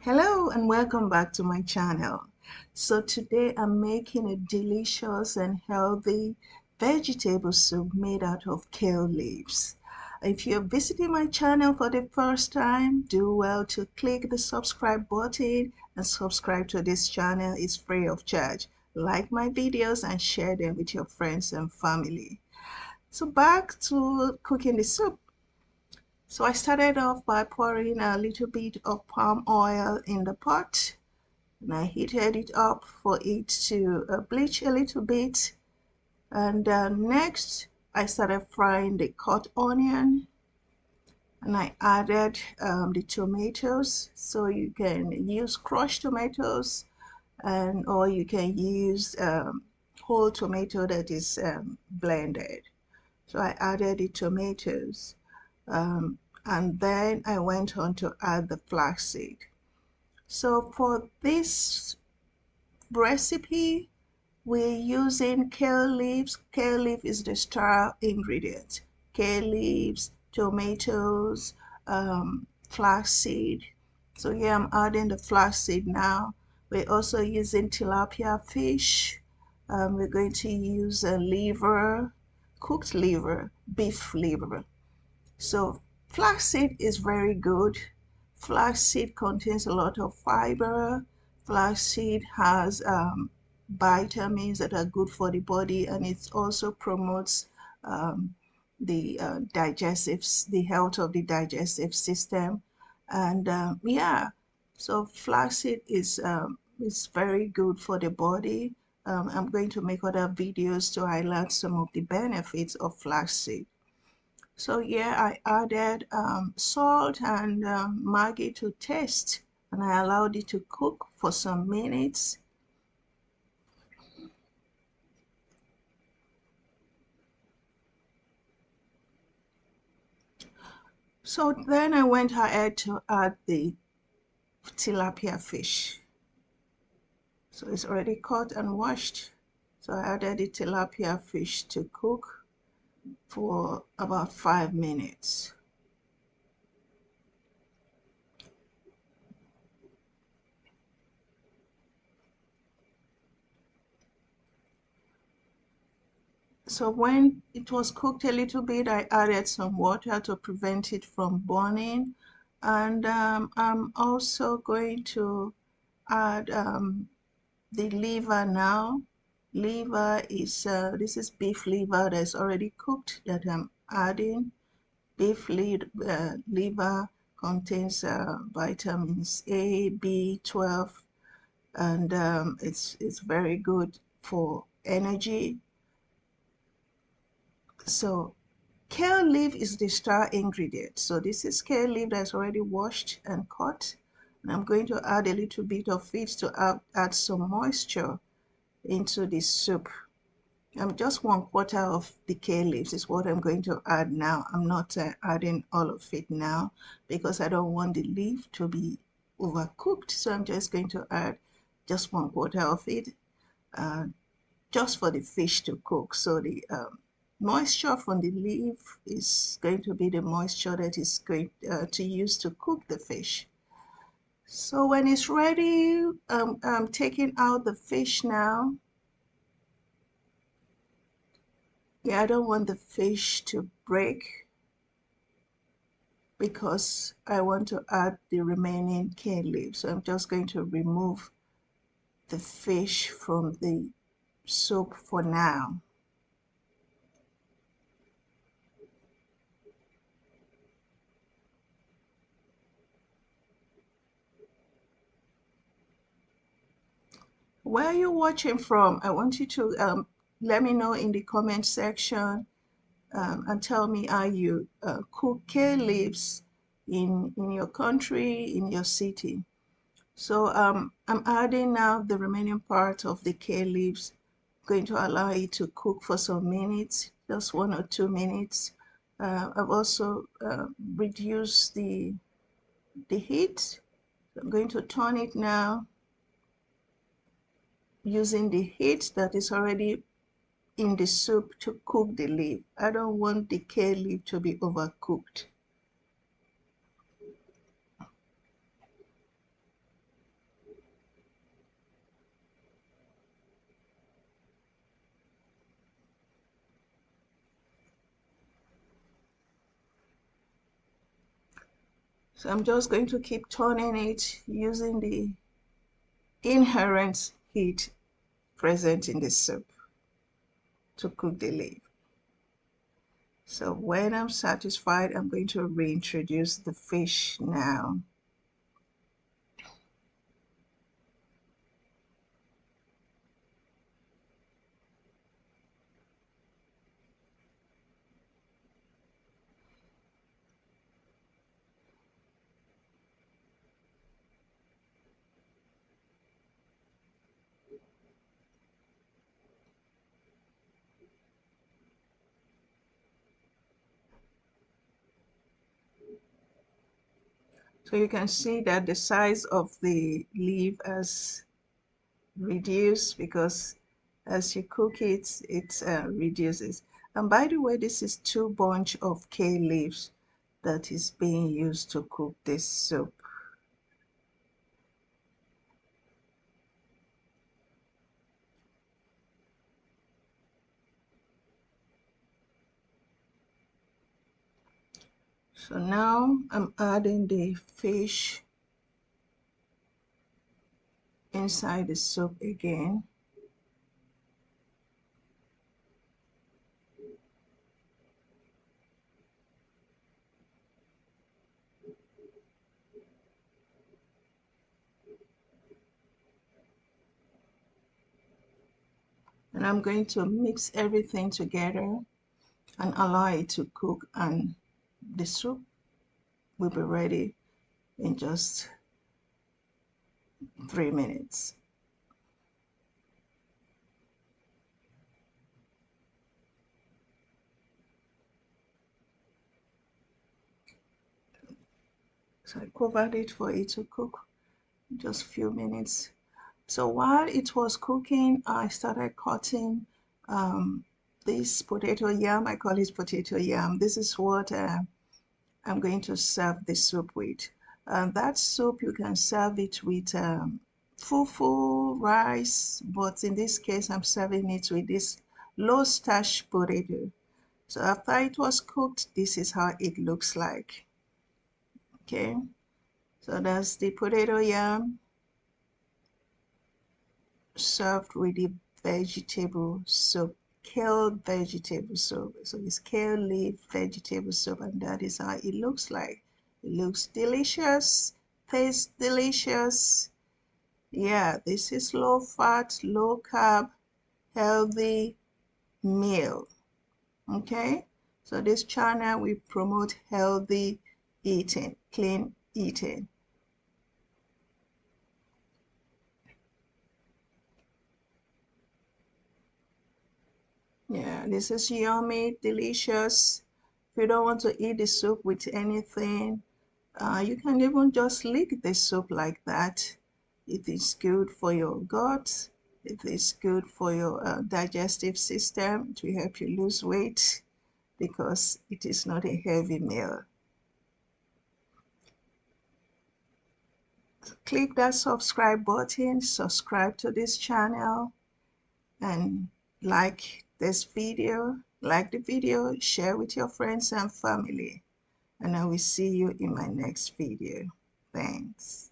Hello and welcome back to my channel. So today I'm making a delicious and healthy vegetable soup made out of kale leaves. If you're visiting my channel for the first time, do well to click the subscribe button and subscribe to this channel. It's free of charge. Like my videos and share them with your friends and family. So back to cooking the soup. So I started off by pouring a little bit of palm oil in the pot, and I heated it up for it to bleach a little bit. And next I started frying the cut onion, and I added the tomatoes. So you can use crushed tomatoes, or you can use whole tomato that is blended. So I added the tomatoes. Um, and then I went on to add the flaxseed. So for this recipe, we're using kale leaves. Kale leaf is the star ingredient. Kale leaves, tomatoes, flaxseed. So here I'm adding the flaxseed now. We're also using tilapia fish. We're going to use a liver, cooked liver, beef liver. So flaxseed is very good. Flaxseed contains a lot of fiber. Flaxseed has vitamins that are good for the body, and it also promotes the the health of the digestive system. And yeah, so flaxseed is very good for the body. I'm going to make other videos to highlight some of the benefits of flaxseed. So yeah, I added salt and Maggi to taste, and I allowed it to cook for some minutes. So then I went ahead to add the tilapia fish. So it's already cut and washed. So I added the tilapia fish to cook for about 5 minutes. So when it was cooked a little bit, I added some water to prevent it from burning. And I'm also going to add the liver now. Liver is, this is beef liver that's already cooked that I'm adding. Liver contains vitamins A, B12, and it's very good for energy. So kale leaf is the star ingredient. So this is kale leaf that's already washed and cut. And I'm going to add a little bit of it to add some moisture into this soup. Just 1/4 of the kale leaves is what I'm going to add now. I'm not adding all of it now because I don't want the leaf to be overcooked. So I'm just going to add just 1/4 of it, uh, just for the fish to cook. So the moisture from the leaf is going to be the moisture that is going to use to cook the fish. So when it's ready, I'm taking out the fish now. Yeah, I don't want the fish to break because I want to add the remaining kale leaves. So I'm just going to remove the fish from the soup for now. Where are you watching from? I want you to let me know in the comment section and tell me how you cook kale leaves in your country, in your city. So I'm adding now the remaining part of the kale leaves. I'm going to allow it to cook for some minutes, just 1 or 2 minutes. I've also reduced the heat. I'm going to turn it now using the heat that is already in the soup to cook the leaf. I don't want the kale leaf to be overcooked. So I'm just going to keep turning it using the inherent heat present in the soup to cook the leaf. So when I'm satisfied, I'm going to reintroduce the fish now. So you can see that the size of the leaf has reduced because as you cook it, it reduces. And by the way, this is 2 bunch of kale leaves that is being used to cook this soup. So now I'm adding the fish inside the soup again. And I'm going to mix everything together and allow it to cook, and the soup will be ready in just 3 minutes. So I covered it for it to cook just a few minutes. So while it was cooking, I started cutting this potato yam. I call it potato yam. This is what I'm going to serve the soup with. That soup, you can serve it with fufu, rice, but in this case, I'm serving it with this low starch potato. So after it was cooked, this is how it looks like. Okay, so that's the potato yam served with the vegetable soup, kale vegetable soup. So it's kale leaf vegetable soup, and that is how it looks like. It looks delicious, tastes delicious. Yeah, this is low fat, low carb, healthy meal. Okay, so this channel we promote healthy eating, clean eating. Yeah, this is yummy, delicious. If you don't want to eat the soup with anything, you can even just lick the soup like that. It is good for your gut. It is good for your digestive system. It will help you lose weight because it is not a heavy meal. Click that subscribe button, subscribe to this channel, and like the video, share with your friends and family. And I will see you in my next video. Thanks.